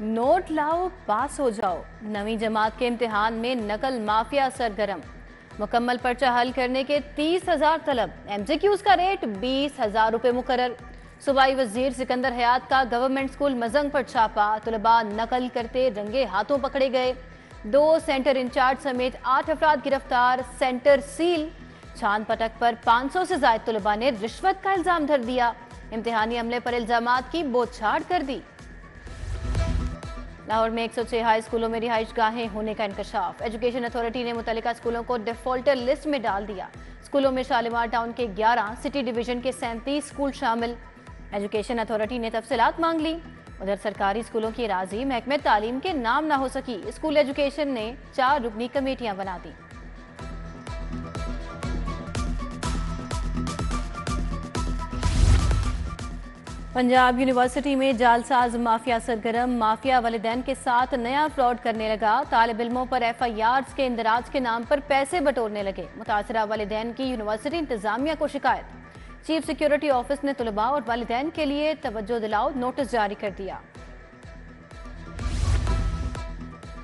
Note लाओ पास हो जाओ। नवीं जमात के इम्तिहान में नकल माफिया सरगर्म। मुकम्मल पर्चा हल करने के 30,000 तलब। एमसीक्यूज का रेट 20,000 रुपए मुकर्रर। सूबाई वजीर सिकंदर हयात का गवर्नमेंट स्कूल मजंग पर छापा। तलबा नकल करते रंगे हाथों पकड़े गए। 2 सेंटर इंचार्ज समेत 8 अफराद गिरफ्तार। Centre seal. छान पटक पर 500 से ज्यादा तलबा ने रिश्वत का इल्जाम धर दिया। इम्तिहानी अमले पर इल्जामात की बौछार कर दी। लाहौर में 106 हाई स्कूलों में रिहाइश गाहें होने का इंकशाफ। एजुकेशन अथॉरिटी ने मुतल्लिका स्कूलों को डिफॉल्टर लिस्ट में डाल दिया। स्कूलों में शालीमार टाउन के 11, सिटी डिवीजन के 37 स्कूल शामिल। एजुकेशन अथॉरिटी ने तफसीलात मांग ली। उधर सरकारी स्कूलों की राजी महकमे तालीम के नाम ना हो सकी। स्कूल एजुकेशन ने 4 रुकनी कमेटियां बना दी। पंजाब यूनिवर्सिटी में जालसाज माफिया सरगर्म। माफिया वालिदैन के साथ नया फ्रॉड करने लगा। तालिब इल्मों पर FIRs के इंदराज के नाम पर पैसे बटोरने लगे। मुतासरा वालिदैन की यूनिवर्सिटी इंतजामिया को शिकायत। चीफ सिक्योरिटी ऑफिस ने तलबा और वालिदैन के लिए तवज्जो दिलाओ नोटिस जारी कर दिया।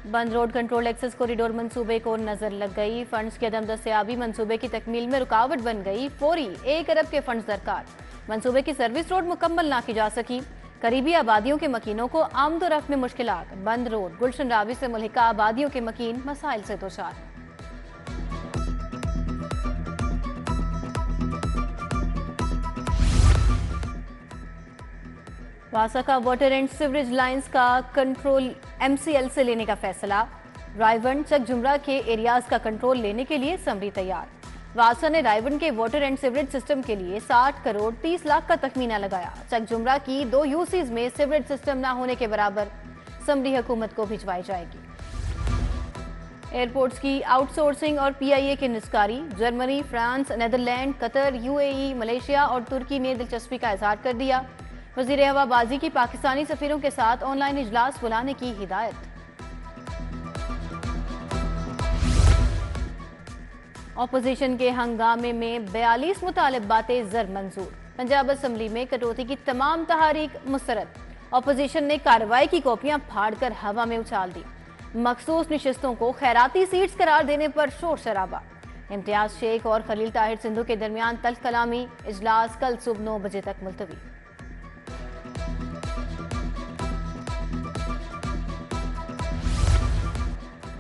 बंद रोड कंट्रोल एक्सेस कॉरिडोर मंसूबे को नजर लग गई। फंड्स की अदम दस्तयाबी मंसूबे की तकमील में रुकावट बन गई। फौरी 1 अरब के फंड्स दरकार। मंसूबे की सर्विस रोड मुकम्मल ना की जा सकी। करीबी आबादियों के मकीनों को आमदोरफ्त में मुश्किलात। बंद रोड गुलशन रावी से मुल्हिका आबादियों के मकीन मसाइल से दोचार। वासा का वाटर एंड सीवरेज लाइंस का कंट्रोल MCL से लेने का फैसला। रायवन चक जुमरा के एरियाज का कंट्रोल लेने के लिए समरी तैयार। वासा ने रायवन के वाटर एंड सीवरेज सिस्टम के लिए 60 करोड़ 30 लाख का तखमीना लगाया। चक जुमरा की 2 यूसीज में सीवरेज सिस्टम न होने के बराबर समरी हुकूमत को भिजवाई जाएगी। एयरपोर्ट्स की आउटसोर्सिंग और PIA की निस्कारी। Germany, France, Netherland, Qatar, UAE, Malaysia और तुर्की ने दिलचस्पी का इजहार कर दिया। वजीर हवाबाजी की पाकिस्तानी सफीरों के साथ ऑनलाइन इजलास बुलाने की हिदायत। ऑपोजिशन के हंगामे में 42 मुतालबातें जर मंजूर। पंजाब असम्बली में कटौती की तमाम तहारीक मुस्तरद। ऑपोजिशन ने कार्रवाई की कॉपियां फाड़कर हवा में उछाल दी। मखसूस निशस्तों को खैराती सीट्स करार देने पर शोर शराबा। इम्तियाज शेख और खलील ताहिर सिंधु के दरमियान तल्ख कलामी। इजलास कल सुबह 9 बजे तक मुलतवी।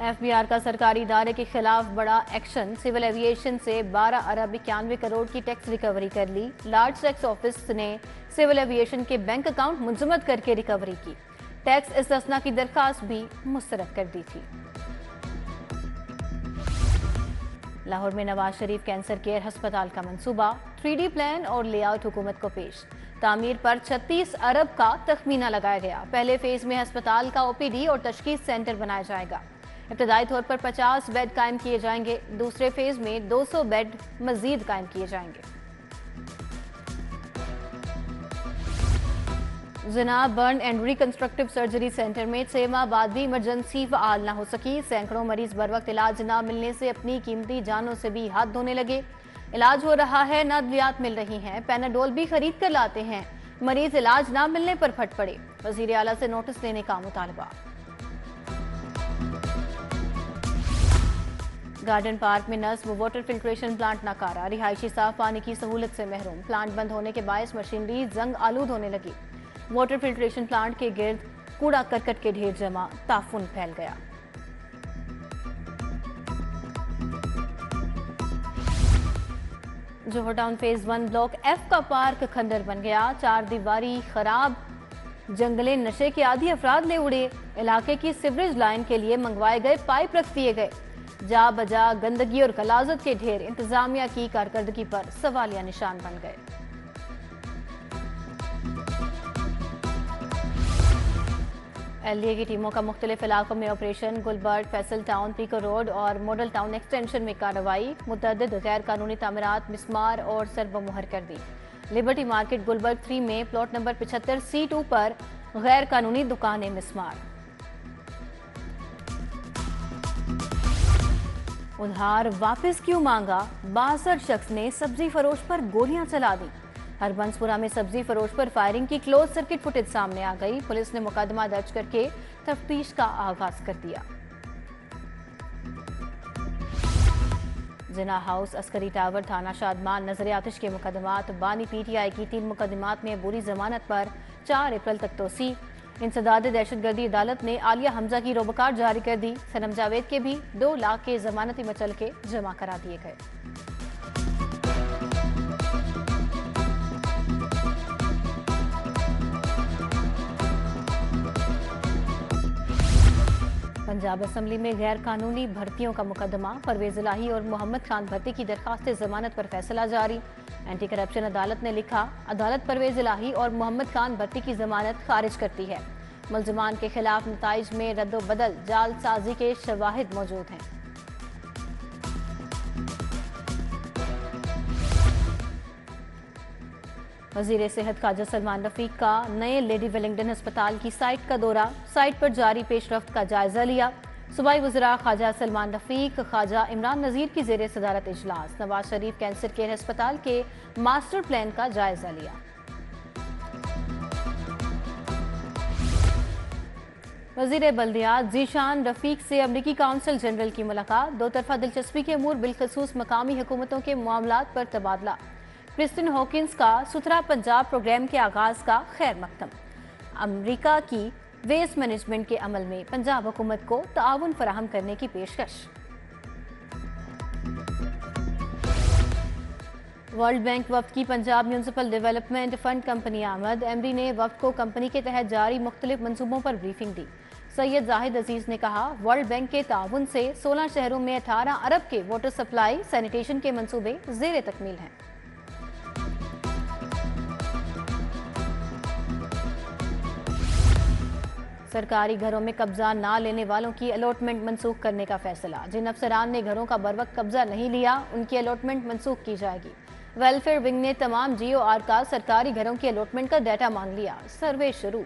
FBR का सरकारी इदारे के खिलाफ बड़ा एक्शन। सिविल एविएशन से 12 अरब 91 करोड़ की टैक्स रिकवरी कर ली। लार्ज टैक्स ऑफिस ने सिविल एविएशन के बैंक अकाउंट मुंजमद करके रिकवरी की। टैक्स इस्तिस्ना की दरखास्त भी मुस्तरद कर दी थी। लाहौर में नवाज शरीफ कैंसर केयर अस्पताल का मंसूबा। 3D प्लान और लेआउट हुकूमत को पेश। तामीर पर 36 अरब का तखमीना लगाया गया। पहले फेज में अस्पताल का OPD और तशखीस सेंटर बनाया जाएगा। इब्तदाई तौर पर 50 बेड कायम किए जाएंगे। दूसरे फेज में 200 बेड मजीद कायम किए जाएंगे। जना burn and reconstructive surgery centre में 6 माह बाद भी इमरजेंसी फाल न हो सकी। सैकड़ों मरीज बर वक्त इलाज न मिलने से अपनी कीमती जानों से भी हाथ धोने लगे। इलाज हो रहा है न अद्वियात मिल रही हैं। पैनाडोल भी खरीद कर लाते हैं। मरीज इलाज न मिलने पर फट पड़े। वजीर आला से नोटिस लेने का मुतालबा। गार्डन पार्क में नस्ब वाटर फिल्ट्रेशन प्लांट नाकारा। रिहायशी साफ पानी की सहूलत से महरूम। प्लांट बंद होने के बायस मशीनरी जंग आलूद होने लगी। वाटर फिल्ट्रेशन प्लांट के गिर्द कूड़ा करकट के ढेर जमा। ताफुन फैल गया। जोहर टाउन फेज 1 ब्लॉक F का पार्क खंडर बन गया। 4 दीवारी खराब। जंगले नशे के आदी अफराद ले उड़े। इलाके की सीवरेज लाइन के लिए मंगवाए गए पाइप रख दिए गए। जा बजा गंदगी और गलाजत के ढेर इंतजामिया की कारकर्दगी पर सवालिया निशान बन गए। LDA की टीमों का मुख्तलिफ इलाकों में operation. Gulberg, Faisal town, Peco road और मॉडल टाउन एक्सटेंशन में कार्रवाई। मुतअद्दिद गैर कानूनी तामीरात मिस्मार और सरबमुहर कर दी। लिबर्टी मार्केट गुलबर्ग 3 में प्लॉट नंबर 75 C2 पर गैर कानूनी दुकानें मिस्मार। उधार वापस क्यों मांगा? 62 शख्स ने सब्जी फरोश पर गोलियां चला दी। हरबंसपुरा में सब्जी फरोश पर फायरिंग की क्लोज सर्किट फुटेज सामने आ गई। पुलिस ने मुकदमा दर्ज करके तफ्तीश का आगाज कर दिया। जिना हाउस, अस्करी टावर, थाना शादमान, नजर आतिश के मुकदमात। बानी PTI की 3 मुकदमात में बुरी जमानत पर 4 अप्रैल तक तोसी। इंसदाद दहशतगर्दी अदालत ने आलिया हमजा की रोबोकार्ड जारी कर दी। सनम जावेद के भी 2 लाख के जमानती मचलके जमा करा दिए गए। पंजाब असेंबली में गैर कानूनी भर्तियों का मुकदमा। परवेज इलाही और मोहम्मद खान भर्ती की दरखास्त जमानत पर फैसला जारी। एंटी करप्शन अदालत ने लिखा, अदालत परवेज इलाही और मोहम्मद खान भर्ती की जमानत खारिज करती है। मुलजमान के खिलाफ नताइज में रद्दोबदल, जालसाजी के शवाहिद मौजूद हैं। वजीर सेहत ख्वाजा सलमान रफीक का नए लेडी वेलिंगटन अस्पताल की साइट का दौरा। साइट पर जारी पेशरफ्त का जायजा लिया। सूबाई वज़रा ख्वाजा सलमान रफीक, ख्वाजा इमरान नज़ीर की ज़ेर सदारत इजलास। नवाज शरीफ कैंसर केयर अस्पताल के मास्टर प्लान का जायजा लिया। वज़ीर बल्दियात ज़ीशान रफीक से अमरीकी काउंसिल जनरल की मुलाकात। 2 तरफा दिलचस्पी के अमूर, बिलखसूस मकामी हुकूमतों के मामलात पर तबादला। क्रिस्टिन हॉकिंस का सुथरा पंजाब प्रोग्राम के आगाज का खैर मकदम। अमरीका की वेस्ट मैनेजमेंट के अमल में पंजाब हुकूमत को ताउन फराहम करने की पेशकश। वर्ल्ड बैंक वफ्द की Punjab municipal development fund company आमद। MD ने वफ्द को कंपनी के तहत जारी मुख्तलिफ मंसूबों पर ब्रीफिंग दी। सैयद जाहिद अजीज ने कहा, वर्ल्ड बैंक के ताउन से 16 शहरों में 18 अरब के वाटर सप्लाई सैनिटेशन के मंसूबे ज़ेर तकमील हैं। सरकारी घरों में कब्जा ना लेने वालों की अलॉटमेंट मनसूख करने का फैसला। जिन अफसरान ने घरों का बरवक्त कब्जा नहीं लिया, उनकी अलॉटमेंट मनसूख की जाएगी। वेलफेयर विंग ने तमाम GOR का सरकारी घरों की अलॉटमेंट का डाटा मांग लिया। सर्वे शुरू।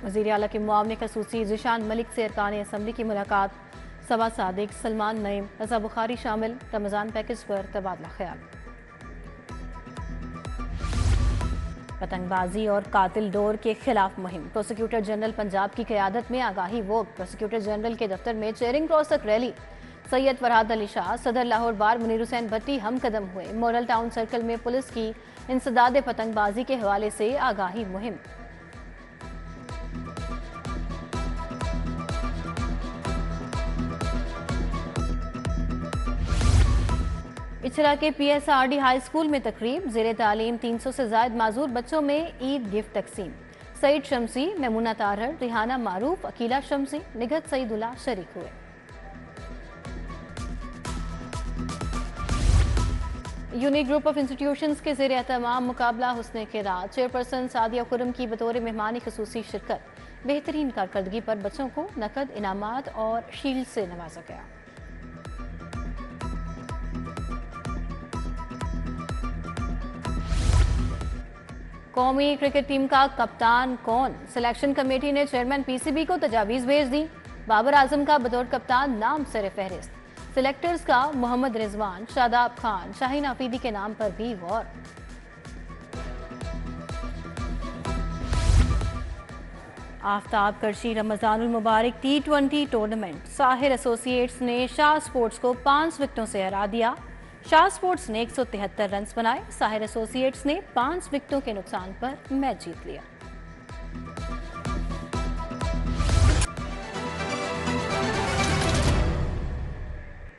वज़ीर आला के मुआवने खसूसी ज़ीशान मलिक से अरकान असम्बली की मुलाकात। सवा सादिक, सलमान नईम, रजा बुखारी शामिल। रमजान पैकेज पर तबादला ख्याल। पतंगबाजी और कातिल डोर के खिलाफ मुहिम। प्रोसिक्यूटर जनरल पंजाब की क़यादत में आगाही वोक। प्रोसिक्यूटर जनरल के दफ्तर में चेयरिंग क्रॉस तक रैली। सैयद फरहाद अली शाह, सदर लाहौर बार मुनीर हुसैन भट्टी हम कदम हुए। मॉडल टाउन सर्कल में पुलिस की इंसदाद पतंगबाजी के हवाले से आगाही मुहिम। इचरा के PSRD हाई स्कूल में तकरीब। ज़ेरे तालीम 300 से ज़ायद माजूर बच्चों में ईद गिफ्ट तकसीम। सईद शमसी, मेमुना तारहर, रिहाना मारूफ, अकीला शमसी, निगत सईदुल्ला शरीक हुए। यूनिक ग्रुप ऑफ इंस्टीट्यूशंस के ज़ेरे एहतमाम मुकाबला हुस्न क़िरात। चेयरपर्सन सादिया खुरम की बतौर मेहमान खसूसी शिरकत। बेहतरीन कारकर्दगी पर बच्चों को नकद इनामात और शील्ड से नवाजा गया। कौमी क्रिकेट टीम का कप्तान कौन? सिलेक्शन कमेटी ने चेयरमैन PCB को तजावीज़ भेज दी। बाबर आजम का बतौर कप्तान नाम सर फहरिस्त। सिलेक्टर्स का मोहम्मद रिजवान, शादाब खान, शाहीन आफीदी के नाम पर भी गौर। आफ्ताब करशी रमजानुल मुबारक T20 टूर्नामेंट। साहिर एसोसिएट्स ने शाह स्पोर्ट्स को 5 विकेटों से हरा दिया। शाह स्पोर्ट्स ने 173 रन बनाए। साहिर एसोसिएट्स ने 5 विकेटों के नुकसान पर मैच जीत लिया।